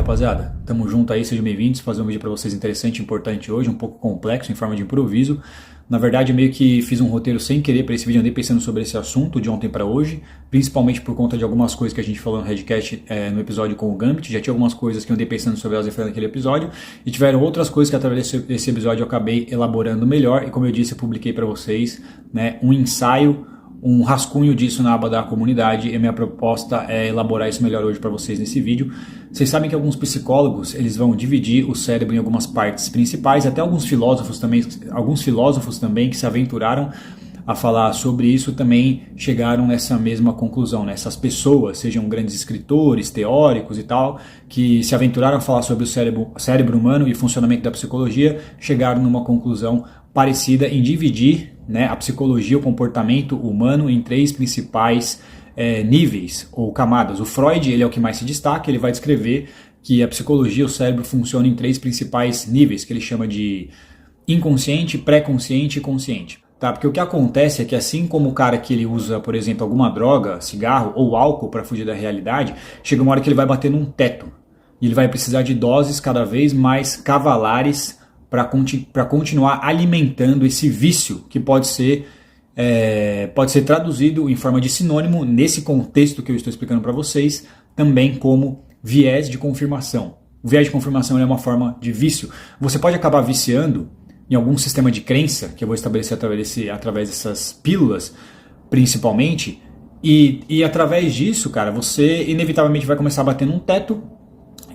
rapaziada? Tamo junto aí, sejam bem-vindos. Fazer um vídeo pra vocês interessante e importante hoje, um pouco complexo, em forma de improviso. Na verdade, eu meio que fiz um roteiro sem querer para esse vídeo, andei pensando sobre esse assunto de ontem para hoje, principalmente por conta de algumas coisas que a gente falou no Redcast no episódio com o Gambit. Já tinha algumas coisas que eu andei pensando sobre elas naquele episódio, e tiveram outras coisas que através desse episódio eu acabei elaborando melhor, e como eu disse, eu publiquei para vocês, né, um ensaio, um rascunho disso na aba da comunidade, e a minha proposta é elaborar isso melhor hoje para vocês nesse vídeo. Vocês sabem que alguns psicólogos eles vão dividir o cérebro em algumas partes principais, até alguns filósofos também que se aventuraram a falar sobre isso também chegaram nessa mesma conclusão, né? Essas pessoas, sejam grandes escritores, teóricos e tal, que se aventuraram a falar sobre o cérebro humano e funcionamento da psicologia, chegaram numa conclusão parecida em dividir, né, a psicologia, o comportamento humano em três principais níveis ou camadas. O Freud ele é o que mais se destaca, ele vai descrever que a psicologia, o cérebro funciona em três principais níveis, que ele chama de inconsciente, pré-consciente e consciente. Tá? Porque o que acontece é que assim como o cara que ele usa, por exemplo, alguma droga, cigarro ou álcool para fugir da realidade, chega uma hora que ele vai bater num teto e ele vai precisar de doses cada vez mais cavalares para continuar alimentando esse vício que pode ser traduzido em forma de sinônimo, nesse contexto que eu estou explicando para vocês, também como viés de confirmação. O viés de confirmação é uma forma de vício. Você pode acabar viciando em algum sistema de crença, que eu vou estabelecer através dessas pílulas, principalmente, e através disso, cara, você inevitavelmente vai começar a bater num teto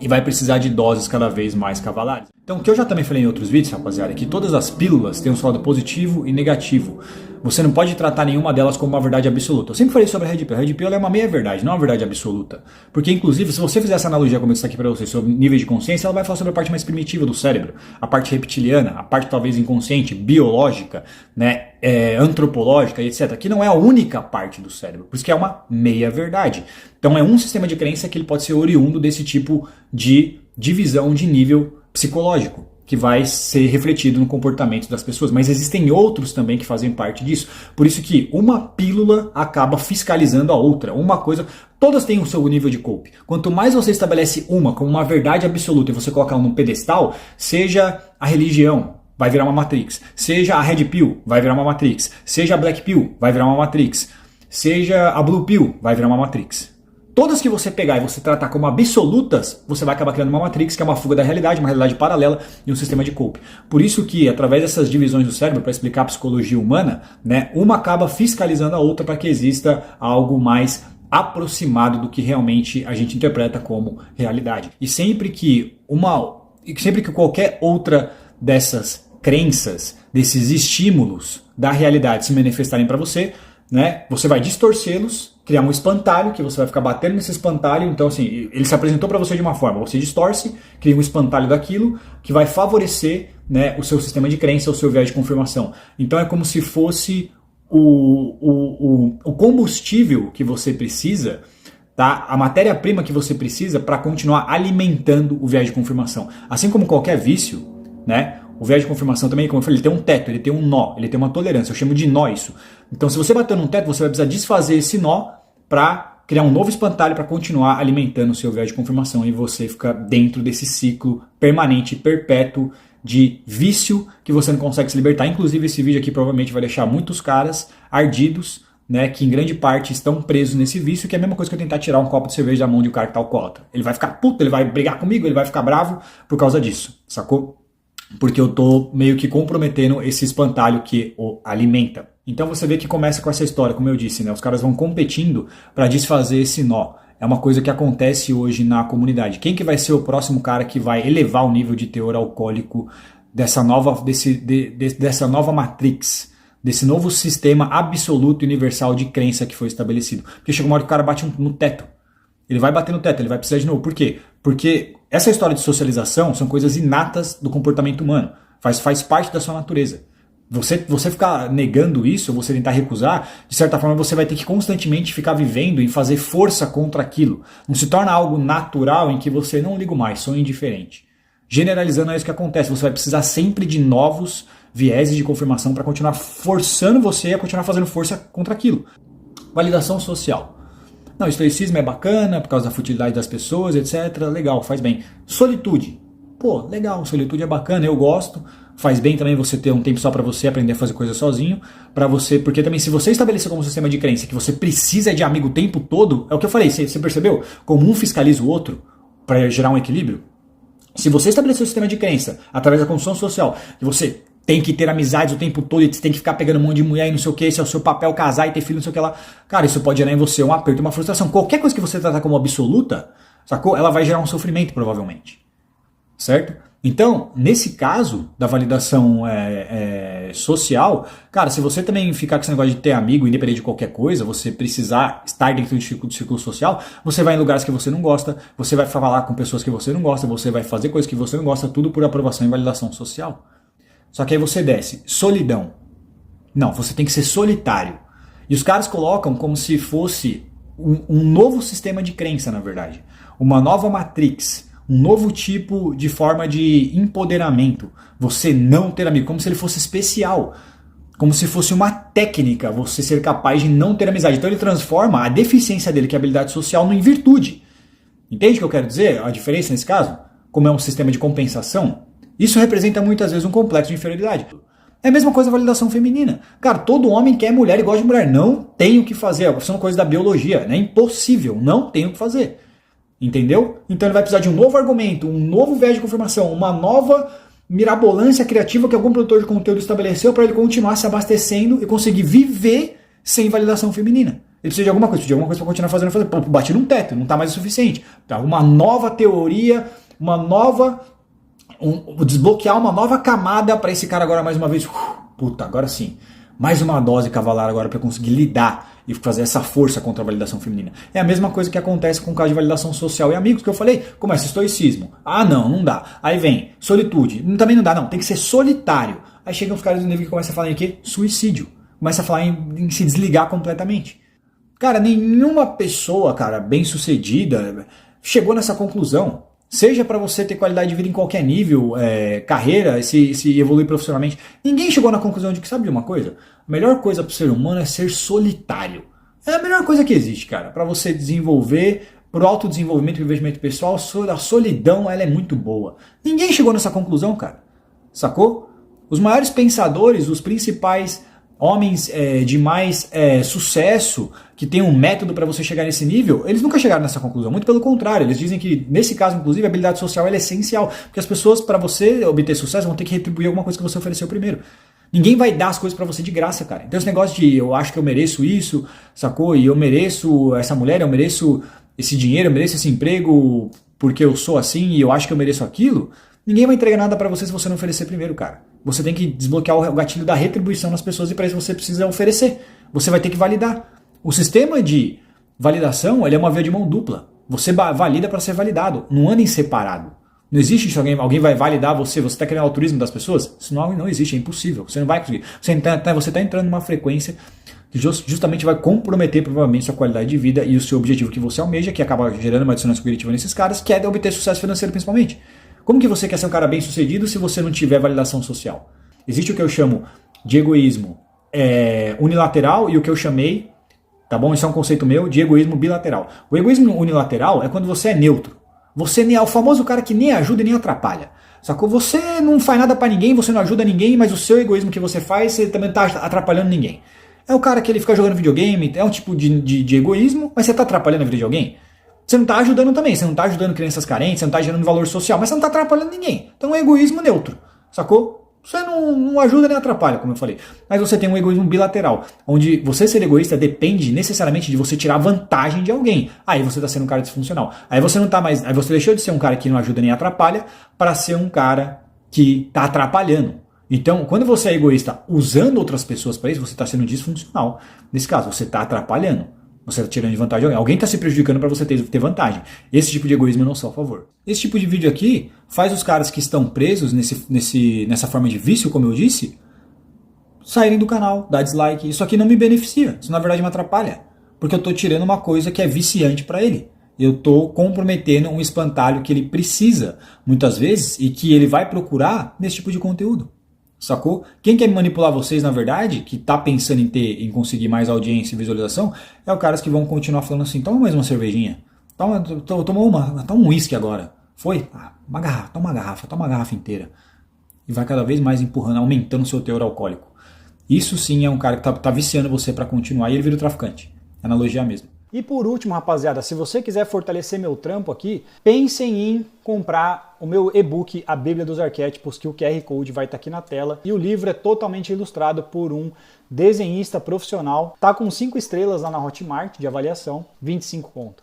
e vai precisar de doses cada vez mais cavalares. Então, o que eu já também falei em outros vídeos, rapaziada, é que todas as pílulas têm um lado positivo e negativo. Você não pode tratar nenhuma delas como uma verdade absoluta. Eu sempre falei sobre a Red Pill. A Red Pill é uma meia-verdade, não é uma verdade absoluta. Porque, inclusive, se você fizer essa analogia, como eu disse aqui para vocês, sobre nível de consciência, ela vai falar sobre a parte mais primitiva do cérebro, a parte reptiliana, a parte talvez inconsciente, biológica, né, antropológica, etc., que não é a única parte do cérebro, por isso que é uma meia-verdade. Então é um sistema de crença que ele pode ser oriundo desse tipo de divisão de nível psicológico, que vai ser refletido no comportamento das pessoas, mas existem outros também que fazem parte disso. Por isso que uma pílula acaba fiscalizando a outra. Uma coisa, todas têm o seu nível de cope. Quanto mais você estabelece uma como uma verdade absoluta e você coloca ela num pedestal, seja a religião, vai virar uma Matrix. Seja a Red Pill, vai virar uma Matrix. Seja a Black Pill, vai virar uma Matrix. Seja a Blue Pill, vai virar uma Matrix. Todas que você pegar e você tratar como absolutas, você vai acabar criando uma Matrix, que é uma fuga da realidade, uma realidade paralela e um sistema de cope. Por isso que, através dessas divisões do cérebro, para explicar a psicologia humana, né, uma acaba fiscalizando a outra para que exista algo mais aproximado do que realmente a gente interpreta como realidade. E sempre que qualquer outra dessas crenças, desses estímulos da realidade se manifestarem para você, né, você vai distorcê-los, criar um espantalho, que você vai ficar batendo nesse espantalho. Então, assim, ele se apresentou para você de uma forma, você distorce, cria um espantalho daquilo, que vai favorecer, né, o seu sistema de crença, o seu viés de confirmação. Então é como se fosse o combustível que você precisa, tá? A matéria-prima que você precisa para continuar alimentando o viés de confirmação. Assim como qualquer vício, né? O viés de confirmação também, como eu falei, ele tem um teto, ele tem um nó, ele tem uma tolerância, eu chamo de nó isso. Então se você bater num teto, você vai precisar desfazer esse nó para criar um novo espantalho para continuar alimentando o seu viés de confirmação e você fica dentro desse ciclo permanente, perpétuo de vício que você não consegue se libertar. Inclusive esse vídeo aqui provavelmente vai deixar muitos caras ardidos, né, que em grande parte estão presos nesse vício, que é a mesma coisa que eu tentar tirar um copo de cerveja da mão de um cara que tá alcoólatra. Ele vai ficar puto, ele vai brigar comigo, ele vai ficar bravo por causa disso, sacou? Porque eu tô meio que comprometendo esse espantalho que o alimenta. Então você vê que começa com essa história, como eu disse, né? Os caras vão competindo para desfazer esse nó. É uma coisa que acontece hoje na comunidade. Quem que vai ser o próximo cara que vai elevar o nível de teor alcoólico dessa nova Matrix, desse novo sistema absoluto e universal de crença que foi estabelecido? Porque chega uma hora que o cara bate no teto. Ele vai bater no teto, ele vai precisar de novo. Por quê? Porque essa história de socialização são coisas inatas do comportamento humano. Faz parte da sua natureza. Você ficar negando isso, ou você tentar recusar, de certa forma você vai ter que constantemente ficar vivendo em fazer força contra aquilo. Não se torna algo natural em que você não liga mais, sou indiferente. Generalizando é isso que acontece. Você vai precisar sempre de novos vieses de confirmação para continuar forçando você a continuar fazendo força contra aquilo. Validação social. Não, estoicismo é bacana por causa da futilidade das pessoas, etc. Legal, faz bem. Solitude. Pô, legal, solitude é bacana, eu gosto. Faz bem também você ter um tempo só para você aprender a fazer coisas sozinho, para você, porque também se você estabelecer como sistema de crença que você precisa de amigo o tempo todo, é o que eu falei, você percebeu? Como um fiscaliza o outro para gerar um equilíbrio. Se você estabelecer o sistema de crença através da construção social, que você tem que ter amizades o tempo todo, e você tem que ficar pegando um monte de mulher e não sei o que, esse é o seu papel, casar e ter filho, não sei o que lá. Cara, isso pode gerar em você um aperto e uma frustração. Qualquer coisa que você tratar como absoluta, sacou? Ela vai gerar um sofrimento, provavelmente. Certo? Então, nesse caso da validação social, cara, se você também ficar com esse negócio de ter amigo, independente de qualquer coisa, você precisar estar dentro do círculo social, você vai em lugares que você não gosta, você vai falar com pessoas que você não gosta, você vai fazer coisas que você não gosta, tudo por aprovação e validação social. Só que aí você desce, solidão. Não, você tem que ser solitário. E os caras colocam como se fosse um novo sistema de crença, na verdade. Uma nova matrix. Um novo tipo de forma de empoderamento. Você não ter amigo, como se ele fosse especial. Como se fosse uma técnica você ser capaz de não ter amizade. Então ele transforma a deficiência dele, que é a habilidade social, em virtude. Entende o que eu quero dizer? A diferença nesse caso? Como é um sistema de compensação? Isso representa muitas vezes um complexo de inferioridade. É a mesma coisa a validação feminina. Cara, todo homem quer mulher e gosta de mulher. Não tem o que fazer. São coisas da biologia. É impossível. Não tem o que fazer. Entendeu? Então ele vai precisar de um novo argumento, um novo viés de confirmação, uma nova mirabolância criativa que algum produtor de conteúdo estabeleceu para ele continuar se abastecendo e conseguir viver sem validação feminina. Ele precisa de alguma coisa para continuar fazendo. Pô, bati num teto, não está mais o suficiente. Tá, uma nova teoria, desbloquear uma nova camada para esse cara agora mais uma vez. Puta, agora sim. Mais uma dose cavalar agora para conseguir lidar e fazer essa força contra a validação feminina. É a mesma coisa que acontece com o caso de validação social e amigos, que eu falei. Começa estoicismo. Ah, não dá. Aí vem solitude. Também não dá, não. Tem que ser solitário. Aí chegam os caras do nível que começam a falar em quê? Suicídio. Começa a falar em se desligar completamente. Cara, nenhuma pessoa, cara, bem-sucedida chegou nessa conclusão. Seja para você ter qualidade de vida em qualquer nível, carreira, se evoluir profissionalmente. Ninguém chegou na conclusão de que, sabe de uma coisa? A melhor coisa para o ser humano é ser solitário. É a melhor coisa que existe, cara. Para você desenvolver, para o autodesenvolvimento e investimento pessoal, a solidão ela é muito boa. Ninguém chegou nessa conclusão, cara. Sacou? Os maiores pensadores, os principais homens de mais sucesso, que tem um método para você chegar nesse nível, eles nunca chegaram nessa conclusão. Muito pelo contrário, eles dizem que, nesse caso, inclusive, a habilidade social é essencial. Porque as pessoas, para você obter sucesso, vão ter que retribuir alguma coisa que você ofereceu primeiro. Ninguém vai dar as coisas para você de graça, cara. Então esse negócio de eu acho que eu mereço isso, sacou? E eu mereço essa mulher, eu mereço esse dinheiro, eu mereço esse emprego porque eu sou assim e eu acho que eu mereço aquilo, ninguém vai entregar nada para você se você não oferecer primeiro, cara. Você tem que desbloquear o gatilho da retribuição nas pessoas e para isso você precisa oferecer. Você vai ter que validar. O sistema de validação ele é uma via de mão dupla. Você valida para ser validado, não anda em separado. Não existe isso, alguém vai validar você está querendo altruísmo das pessoas? Isso não existe, é impossível. Você não vai conseguir. Você está entrando numa frequência que justamente vai comprometer provavelmente sua qualidade de vida e o seu objetivo que você almeja, que acaba gerando uma dissonância cognitiva nesses caras, que é obter sucesso financeiro principalmente. Como que você quer ser um cara bem sucedido se você não tiver validação social? Existe o que eu chamo de egoísmo unilateral e o que eu chamei, tá bom? Isso é um conceito meu, de egoísmo bilateral. O egoísmo unilateral é quando você é neutro. Você é o famoso cara que nem ajuda e nem atrapalha. Sacou? Você não faz nada pra ninguém, você não ajuda ninguém, mas o seu egoísmo que você faz, você também tá atrapalhando ninguém. É o cara que ele fica jogando videogame, é um tipo de egoísmo, mas você tá atrapalhando a vida de alguém? Você não tá ajudando também, você não tá ajudando crianças carentes, você não tá gerando valor social, mas você não tá atrapalhando ninguém. Então é um egoísmo neutro, sacou? Você não ajuda nem atrapalha, como eu falei. Mas você tem um egoísmo bilateral, onde você ser egoísta depende necessariamente de você tirar vantagem de alguém. Aí você está sendo um cara disfuncional. Aí você não tá mais. Aí você deixou de ser um cara que não ajuda nem atrapalha para ser um cara que está atrapalhando. Então, quando você é egoísta usando outras pessoas para isso, você está sendo disfuncional. Nesse caso, você está atrapalhando. Você está tirando de vantagem de alguém. Alguém está se prejudicando para você ter vantagem. Esse tipo de egoísmo eu não sou a favor. Esse tipo de vídeo aqui faz os caras que estão presos nessa forma de vício, como eu disse, saírem do canal, dar dislike. Isso aqui não me beneficia. Isso na verdade me atrapalha. Porque eu estou tirando uma coisa que é viciante para ele. Eu estou comprometendo um espantalho que ele precisa, muitas vezes, e que ele vai procurar nesse tipo de conteúdo. Sacou? Quem quer manipular vocês, na verdade, que tá pensando em conseguir mais audiência e visualização, é o caras que vão continuar falando assim, toma mais uma cervejinha, toma um uísque agora. Foi? Toma uma garrafa inteira. E vai cada vez mais empurrando, aumentando o seu teor alcoólico. Isso sim é um cara que tá viciando você para continuar e ele vira o traficante. Analogia mesmo. E por último, rapaziada, se você quiser fortalecer meu trampo aqui, pensem em comprar o meu e-book A Bíblia dos Arquétipos, que o QR Code vai estar aqui na tela. E o livro é totalmente ilustrado por um desenhista profissional. Tá com 5 estrelas lá na Hotmart de avaliação, 25 conto.